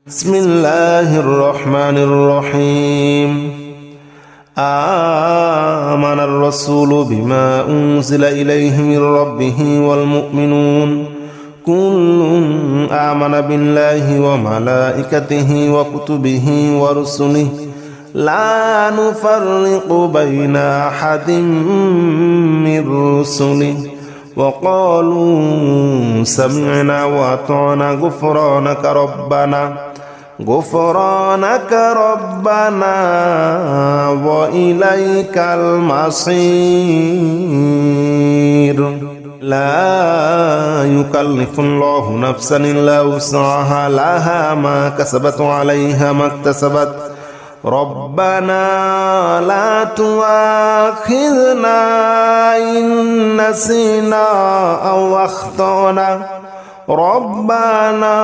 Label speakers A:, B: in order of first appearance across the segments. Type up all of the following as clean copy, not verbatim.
A: بسم الله الرحمن الرحيم آمن الرسول بما أنزل إليه من ربه والمؤمنون كل آمن بالله وملائكته وكتبه ورسله لا نفرق بين أحد من رسله وقالوا سمعنا وأطعنا غفرانك ربنا وإليك المصير لا يكلف الله نفسا إلا وسعها لها ما كسبت وعليها ما اكتسبت ربنا لا تؤاخذنا إن نسينا أو أخطأنا ربنا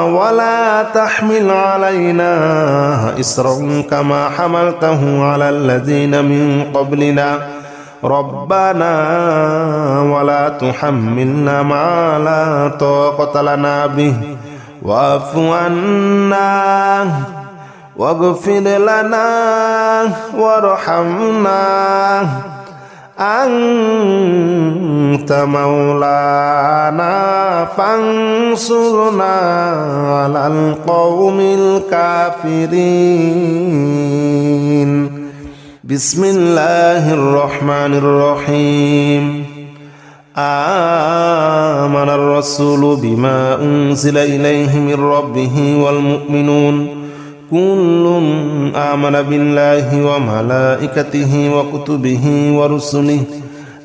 A: ولا تحمل علينا إصرا كما حملته على الذين من قبلنا ربنا ولا تحملنا ما لا طاقة لنا به واعف عنا واغفر لنا وارحمنا أنت مولانا فانصرنا على القوم الكافرين بسم الله الرحمن الرحيم آمن الرسول بما أنزل إليه من ربه والمؤمنون كل آمن بالله وملائكته وكتبه ورسله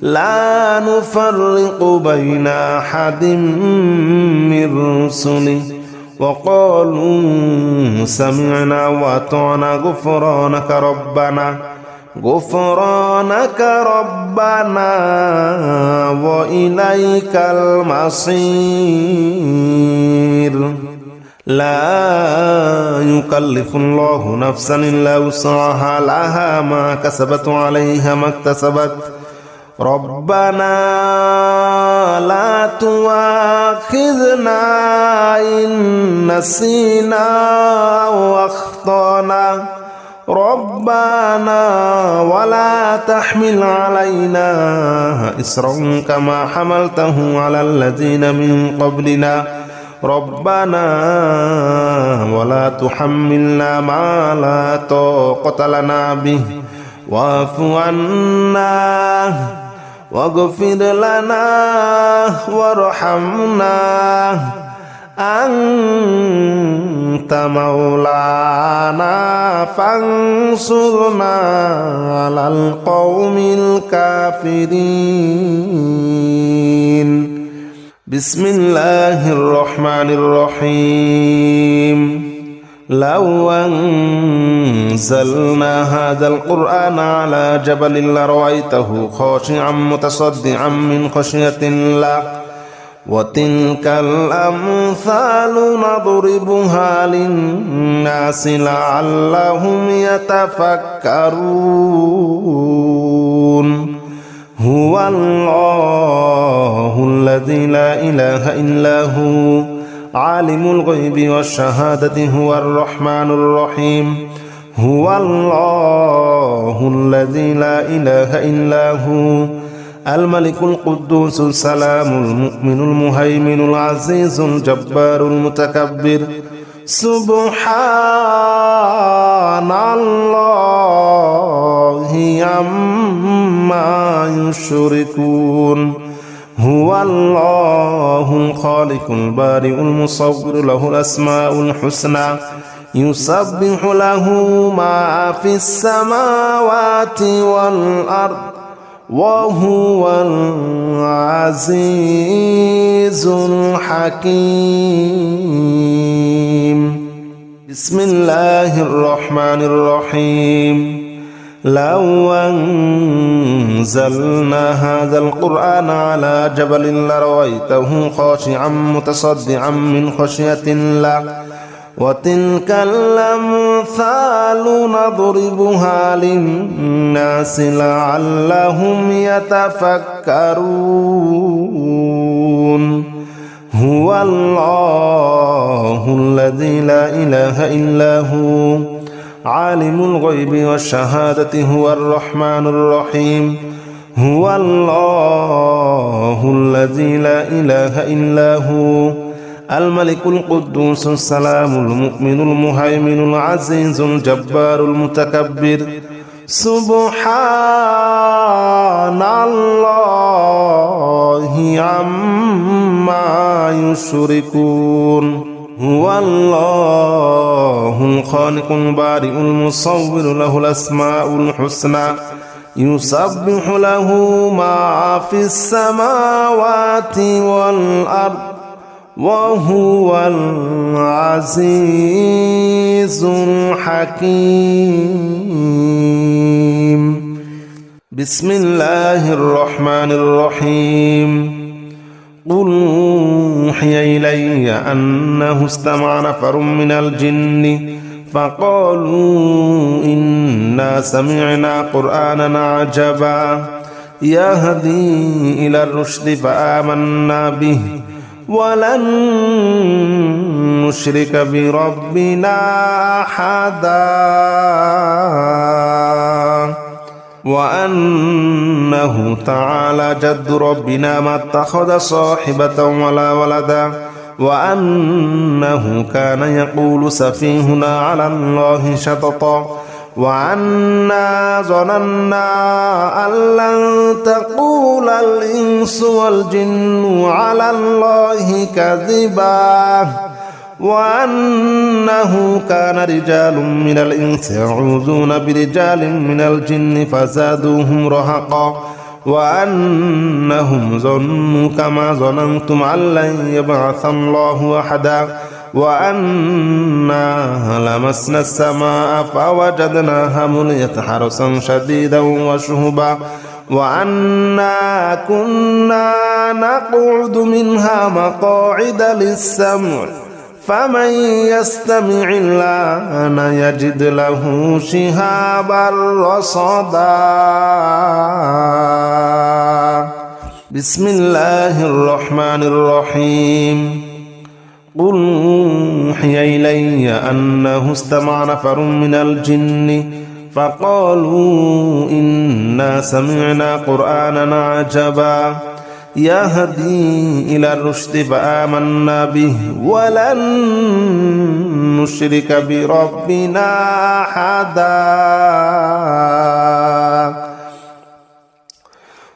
A: لا نفرق بين أحد من رسله وقالوا سمعنا وأطعنا غفرانك ربنا وإليك المصير لا يكلف الله نفسا إلا وسعها لها ما كسبت وعليها ما اكتسبت ربنا لا تؤاخذنا إن نسينا أو أخطأنا ربنا ولا تحمل علينا إصرا كما حملته على الذين من قبلنا ربنا ولا تحملنا ما لا طاقة لنا به واعف عنا واغفر لنا وارحمنا أنت مولانا فانصرنا على القوم الكافرين بسم الله الرحمن الرحيم لو أنزلنا هذا القرآن على جبل لرأيته خاشعا متصدعا من خشية الله وتلك الأمثال نضربها للناس لعلهم يتفكرون هو الله الذي لا إله إلا هو عالم الغيب والشهادة هو الرحمن الرحيم هو الله الذي لا إله إلا هو الملك القدوس السلام المؤمن المهيمن العزيز الجبار المتكبر سبحان الله عما يشركون هو الله الخالق البارئ المصور له الأسماء الحسنى يسبح له ما في السماوات والأرض وهو العزيز الحكيم بسم الله الرحمن الرحيم لو أنزلنا هذا القرآن على جبل لرأيته خاشعا متصدعا من خشية الله وتلك الأمثال نضربها للناس لعلهم يتفكرون هو الله الذي لا إله إلا هو عالم الغيب والشهادة هو الرحمن الرحيم هو الله الذي لا إله إلا هو الملك القدوس السلام المؤمن المهيمن العزيز الجبار المتكبر سبحان الله عما يشركون هو الله الخالق البارئ المصور له الأسماء الحسنى يسبح له ما في السماوات والأرض وهو العزيز الحكيم بسم الله الرحمن الرحيم قل أوحي إلي أنه استمع نفر من الجن فقالوا إنا سمعنا قرآنا عجبا يهدي إلى الرشد فآمنا به ولن نشرك بربنا أحدا وأنه تعالى جد ربنا ما اتخذ صاحبة ولا ولدا وأنه كان يقول سفيهنا على الله شططا وأنا ظننا أن لن تقول الإنس والجن على الله كذبا وأنه كان رجال من الإنس يعوذون برجال من الجن فزادوهم رهقا وأنهم ظنوا كما ظننتم أن لن يبعث الله أحدا وأنا لمسنا السماء فوجدناها مليت حرسا شديدا وشهبا وأنا كنا نقعد منها مقاعد للسمع فمن يستمع الآن يجد له شهابا رصدا بسم الله الرحمن الرحيم قل أوحي إلي أنه استمع نفر من الجن فقالوا إنا سمعنا قرآنا عجبا يهدي إلى الرشد فآمنا به ولن نشرك بربنا أحدا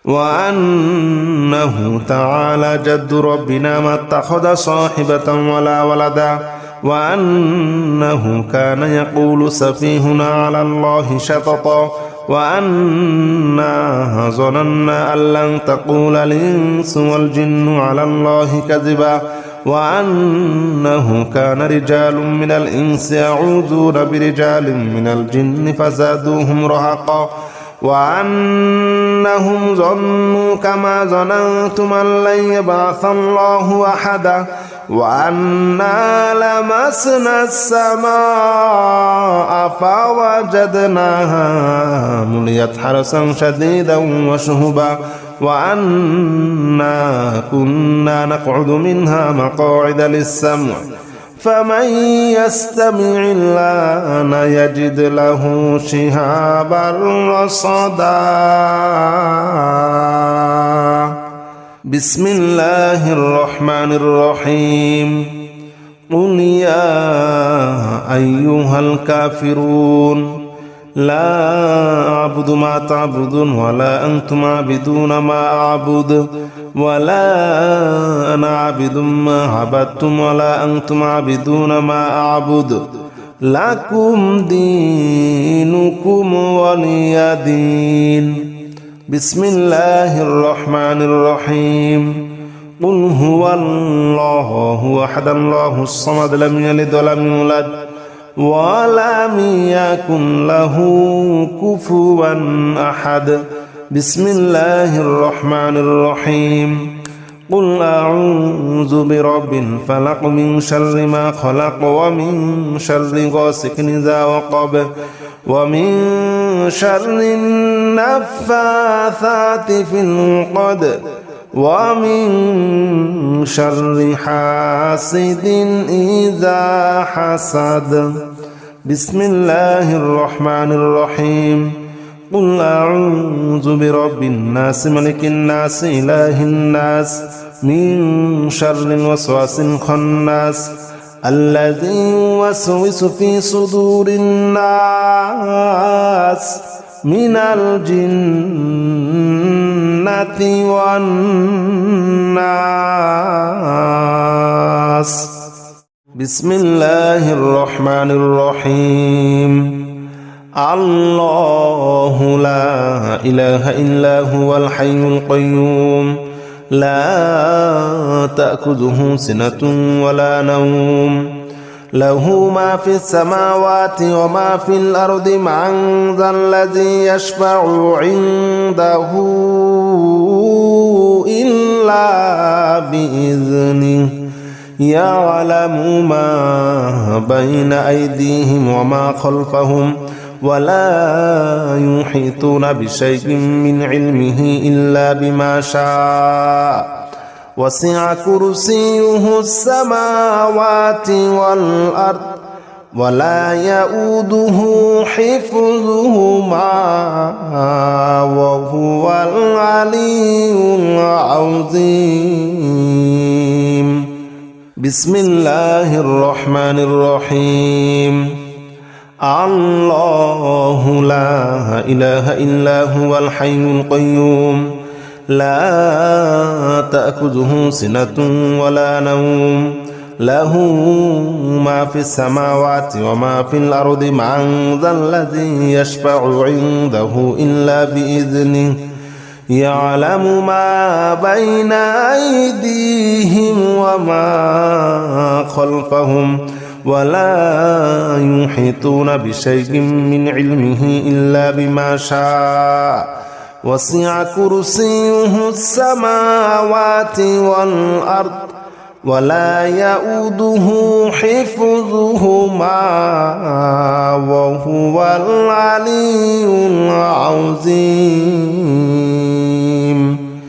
A: وأنه تعالى جد ربنا ما اتخذ صاحبة ولا ولدا وأنه كان يقول سفيهنا على الله شططا وأنا ظننا أن لن تقول الإنس والجن على الله كذبا وأنه كان رجال من الإنس يعوذون برجال من الجن فزادوهم رهقا وأنهم ظنوا كما ظننتم أن لن يبعث الله أحدا وأنا لمسنا السماء فوجدناها مليت حرسا شديدا وشهبا وأنا كنا نقعد منها مقاعد للسمع فمن يستمع الآن يجد له شهابا رصدا بسم الله الرحمن الرحيم قل يا أيها الكافرون لا أعبد ما تعبدون ولا أنتم عابدون ما أعبد ولا أنا عابد ما عبدتم ولا أنتم عابدون ما أعبد لكم دينكم ولي دين بسم الله الرحمن الرحيم قل هو الله أحد الله الصمد لم يلد ولم يولد ولم يكن له كفوا أحد بسم الله الرحمن الرحيم قل أعوذ برب الفلق من شر ما خلق ومن شر غاسق إذا وقب ومن شر النفاثات في العقد ومن شر حاسد إذا حسد. بسم الله الرحمن الرحيم. قل أعوذ برب الناس ملك الناس إله الناس من شر الوسواس الخناس الذي يوسوس في صدور الناس من الجنة والناس. بسم الله الرحمن الرحيم. الله لا إله إلا هو الحي القيوم لا تأخذه سنة ولا نوم له ما في السماوات وما في الأرض من ذا الذي يشفع عنده إلا بإذنه يعلم ما بين أيديهم وما خلفهم ولا يحيطون بشيء من علمه إلا بما شاء وسع كرسيه السماوات والأرض ولا يؤوده حفظهما وهو العلي العظيم. بسم الله الرحمن الرحيم. الله لا إله إلا هو الحي القيوم لا تأخذه سنة ولا نوم له ما في السماوات وما في الأرض من ذا الذي يشفع عنده إلا بإذنه يعلم ما بين أيديهم وما خلفهم ولا يحيطون بشيء من علمه إلا بما شاء وسع كرسيه السماوات والأرض ولا يؤوده حفظهما وهو العلي العظيم.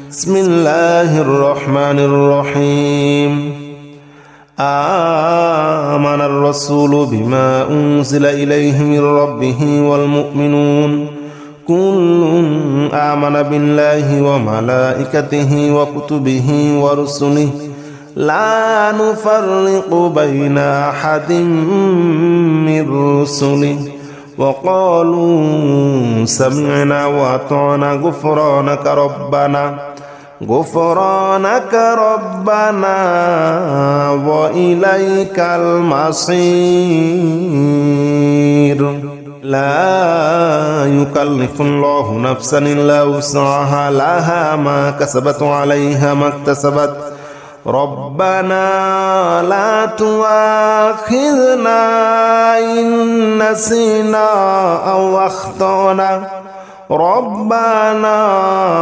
A: بسم الله الرحمن الرحيم. آمن الرسول بما أنزل إليه من ربه والمؤمنون كل آمن بالله وملائكته وكتبه ورسله لا نفرق بين أحد من رسله وقالوا سمعنا وأطعنا غفرانك ربنا وإليك المصير. لا يكلف الله نفسا إلا وسعها لها ما كسبت وعليها ما اكتسبت ربنا لا تؤاخذنا إن نسينا أو أخطأنا ربنا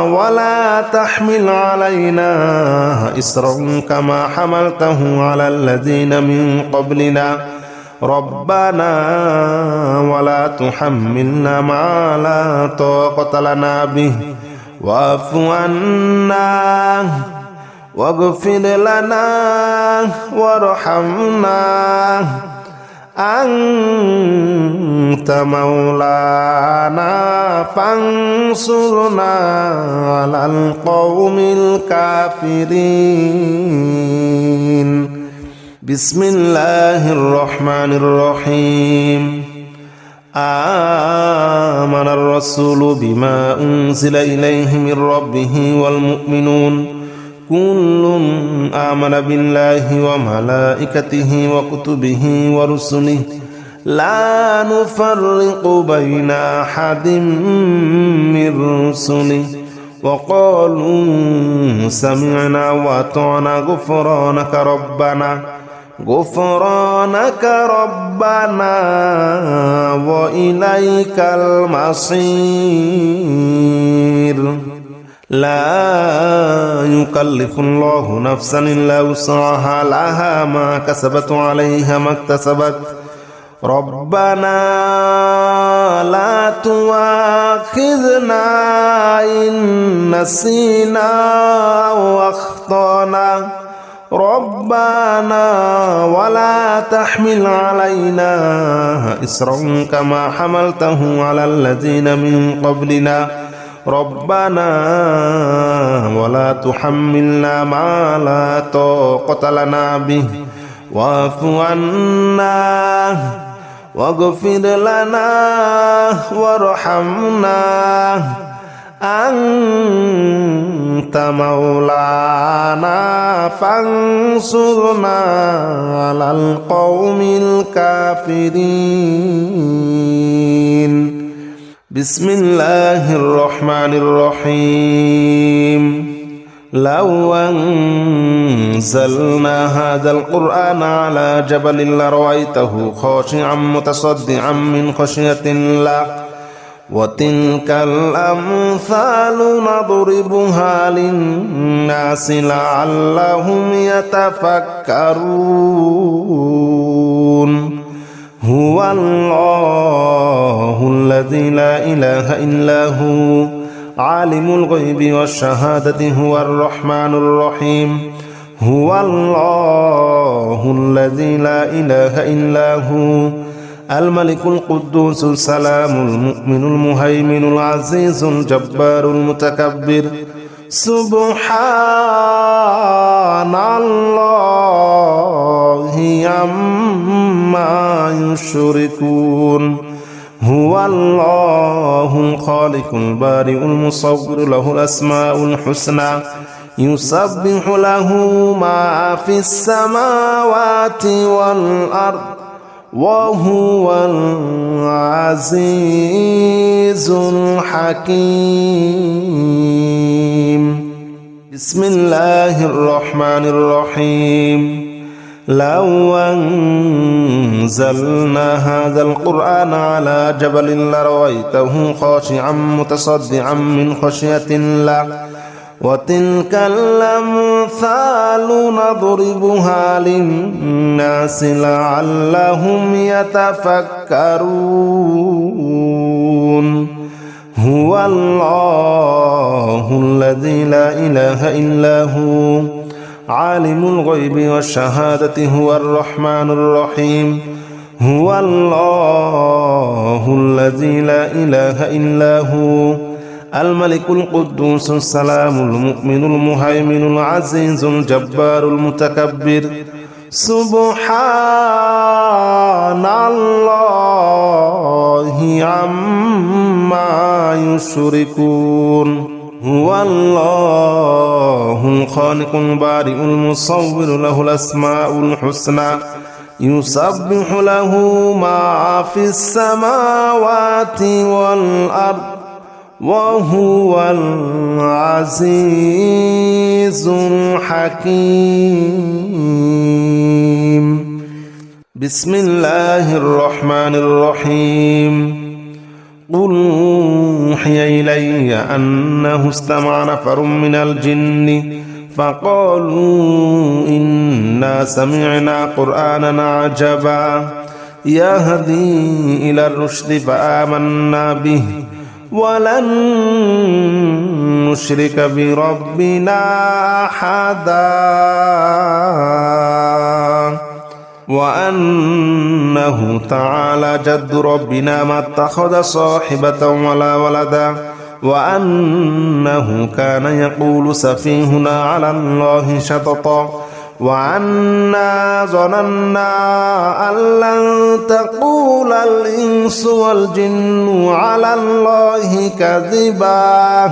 A: ولا تحمل علينا إصرا كما حملته على الذين من قبلنا ربنا ولا تحملنا ما لا طاقة لنا به واعف عنا واغفر لنا وارحمنا أنت مولانا فانصرنا على القوم الكافرين. بسم الله الرحمن الرحيم. آمن الرسول بما أنزل إليه من ربه والمؤمنون كل آمن بالله وملائكته وكتبه ورسله لا نفرق بين أحد من رسله وقالوا سمعنا وأطعنا غفرانك ربنا وإليك المصير. لا يكلف الله نفسا إلا وسعها لها ما كسبت وعليها ما اكتسبت ربنا لا تؤاخذنا إن نسينا أو أخطأنا ربنا ولا تحمل علينا إصرا كما حملته على الذين من قبلنا ربنا ولا تحملنا ما لا طاقة لنا به واعف عنا واغفر لنا وارحمنا أنت مولانا فانصرنا على القوم الكافرين بسم الله الرحمن الرحيم لو أنزلنا هذا القرآن على جبل لرأيته خاشعا متصدعا من خشية الله وتلك الأمثال نضربها للناس لعلهم يتفكرون هو الله الذي لا إله إلا هو عالم الغيب والشهادة هو الرحمن الرحيم هو الله الذي لا إله إلا هو الملك القدوس السلام المؤمن المهيمن العزيز الجبار المتكبر سبحان الله عما يشركون هو الله الخالق البارئ المصور له الأسماء الحسنى يسبح له ما في السماوات والأرض وهو العزيز الحكيم بسم الله الرحمن الرحيم لو أنزلنا هذا القرآن على جبل لرأيته خاشعا متصدعا من خشية الله وتلك الأمثال نضربها للناس لعلهم يتفكرون هو الله الذي لا إله إلا هو عالم الغيب والشهادة هو الرحمن الرحيم هو الله الذي لا إله إلا هو الملك القدوس السلام المؤمن المهيمن العزيز الجبار المتكبر سبحان الله عما يشركون هو الله الخالق البارئ المصور له الأسماء الحسنى يسبح له ما في السماوات والأرض وهو العزيز الحكيم بسم الله الرحمن الرحيم قل أوحي إلي أنه استمع نفر من الجن فقالوا إنا سمعنا قرآنا عجبا يهدي إلى الرشد فآمنا به ولن نشرك بربنا أحدا وأنه تعالى جد ربنا ما اتخذ صاحبة ولا ولدا وأنه كان يقول سفيهنا على الله شططا وعنا ظننا أن لن تقول الإنس والجن على الله كذبا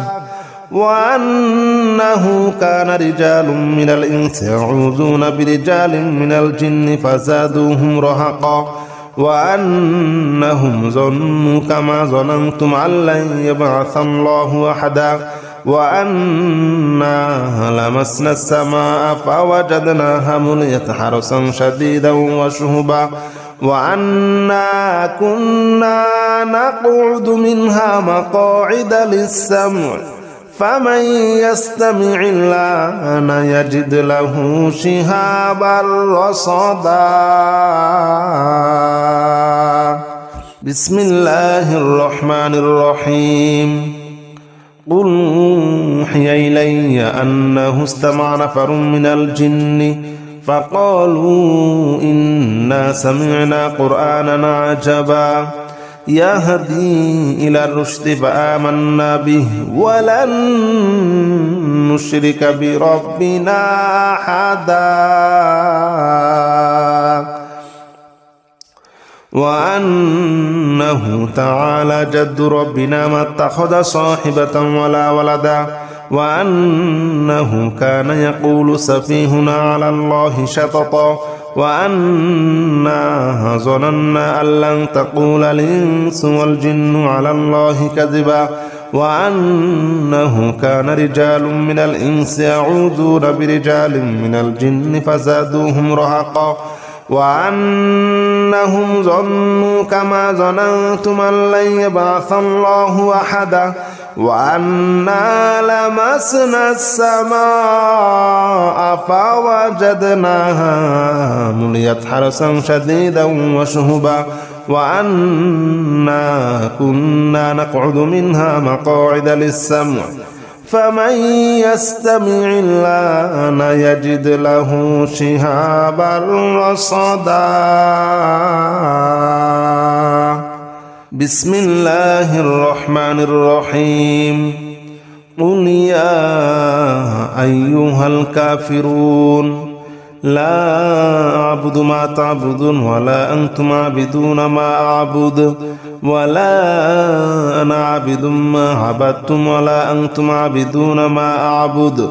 A: وأنه كان رجال من الإنس يعوذون برجال من الجن فزادوهم رهقا وأنهم ظنوا كما ظننتم أن لن يبعث الله أحدا وأنا لمسنا السماء فوجدناها مليت حرسا شديدا وشهبا وأنا كنا نقعد منها مقاعد للسمع فمن يستمع الآن يجد له شهابا رصدا بسم الله الرحمن الرحيم قل أوحي إلي أنه استمع نفر من الجن فقالوا إنا سمعنا قرآنا عجبا يهدي إلى الرشد فآمنا به ولن نشرك بربنا أحدا وأنه تعالى جد ربنا ما اتخذ صاحبة ولا ولدا وأنه كان يقول سفيهنا على الله شططا وأنا ظننا أن لن تقول الإنس والجن على الله كذبا وأنه كان رجال من الإنس يعوذون برجال من الجن فزادوهم رهقا وأنهم ظنوا كما ظننتم أن لن يبعث الله أحدا وأنا لمسنا السماء فوجدناها مليت حرسا شديدا وشهبا وأنا كنا نقعد منها مقاعد للسمع فمن يستمع الآن يجد له شهابا رصدا بسم الله الرحمن الرحيم قل يا أيها الكافرون لا أعبد ما تعبدون ولا أنتم عابدون ما أعبد ولا أنا عابد ما عبدتم ولا أنتم عابدون ما أعبد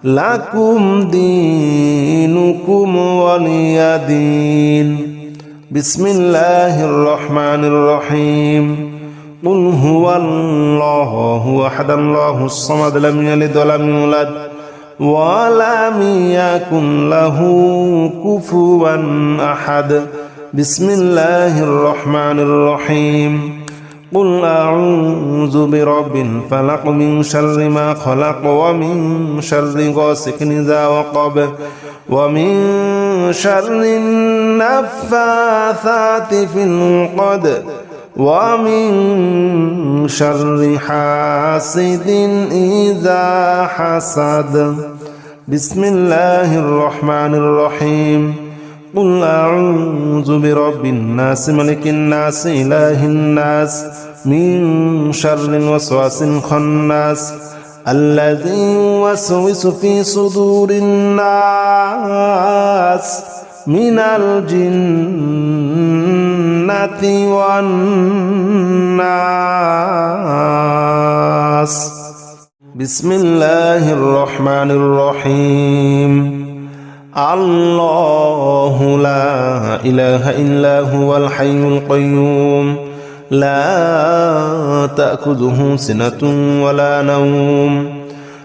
A: لكم دينكم ولي دين بسم الله الرحمن الرحيم قل هو الله أحد الله الصمد لم يلد ولم يولد ولم يكن له كفوا أحد بسم الله الرحمن الرحيم قل أعوذ برب الفلق من شر ما خلق ومن شر غاسق إذا وقب ومن شر النفاثات في العقد ومن شر حاسد إذا حسد بسم الله الرحمن الرحيم قل أعوذ برب الناس ملك الناس إله الناس من شر الوسواس الخناس الذي يوسوس في صدور الناس من الجنة والناس بسم الله الرحمن الرحيم الله لا إله إلا هو الحي القيوم لا تأخذه سنة ولا نوم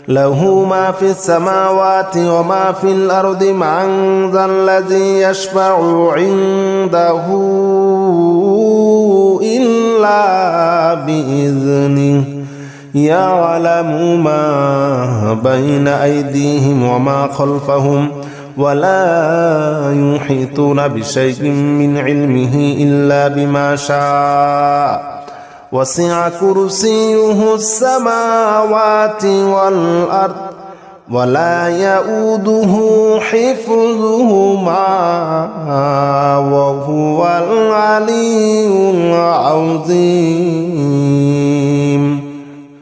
A: له ما في السماوات وما في الأرض من ذا الذي يشفع عنده إلا بإذنه يعلم ما بين أيديهم وما خلفهم ولا يحيطون بشيء من علمه إلا بما شاء وسع كرسيه السماوات والأرض ولا يؤوده حفظهما وهو العلي العظيم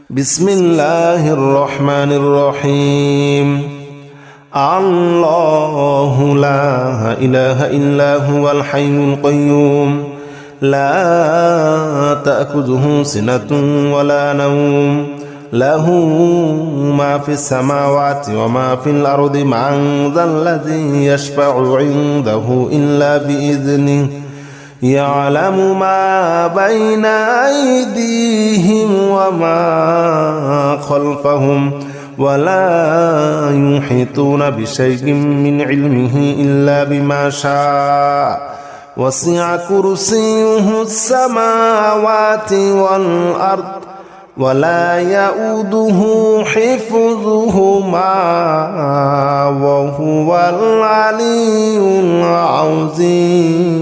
A: بسم الله الرحمن الرحيم الله لا إله إلا هو الحي القيوم لا تأخذه سنة ولا نوم له ما في السماوات وما في الأرض من ذا الذي يشفع عنده إلا بإذنه يعلم ما بين أيديهم وما خلفهم ولا يحيطون بشيء من علمه إلا بما شاء وسع كرسيه السماوات والأرض ولا يؤوده حفظهما وهو العلي العظيم